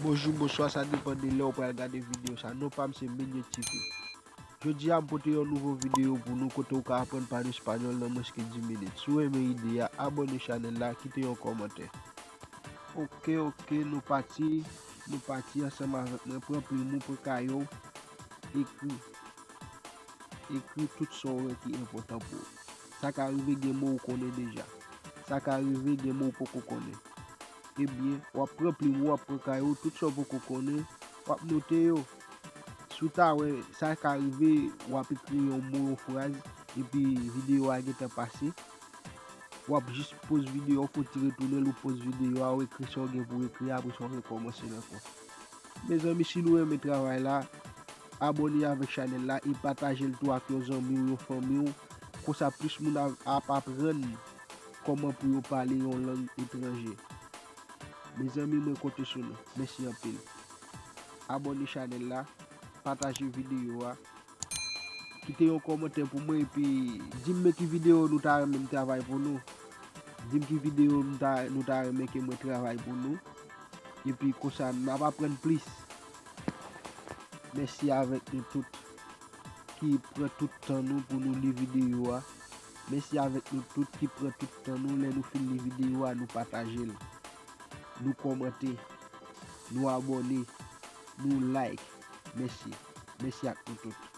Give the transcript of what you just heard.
Bonjour, bonsoir, ça dépend de l'heure pour regarder vidéo. Ça nous pas c'est Milieu TV. Je dis à porter une nouvelle vidéo pour nous côté où apprendre par l'espagnol dans moins que 10 minutes. Si vous aimez l'idée, abonnez à la chaîne là, quittez un commentaire. Ok, nous partis ensemble avec notre propre mot pour Kayo. Écrit tout ce qui est important pour vous. Ça qui arrive, des mots qu'on connaît déjà. Ça qui arrive, des mots qu'on connaît. Eh bien, on prend plus mots pour Kayo, tout ce qu'on connaît, on note yo. Souta ouais, ça qui arrive, on écrit un mot, une phrase, et puis vidéo a été passée. On juste pause vidéo, faut tirer tourner le pause vidéo, on écrit sur pour écrire, après on recommence encore. Mes amis, si nous aimons le travail là, abonnez avec la chaîne là et partagez le tout avec vos amis, vos familles, pour ça plus moun a apprendre comment pour parler une langue étrangère. Mes amis, moi comptez sur nous. Merci un peu. Abonnez la chaîne là, partagez la vidéo, quittez un commentaire pour moi et puis dis-moi qui vidéo nous t'a même travail pour nous. Dis-moi qui vidéo nous t'a même que moi travail pour nous. Et puis comme ça, on va apprendre plus. Merci avec nous toutes qui prend tout le temps nous pour nous les vidéos. Merci avec nous toutes qui prend tout le temps nous filmer les vidéos, nous partager, nous commenter, nous abonner, nous like. Merci. Merci à vous toutes.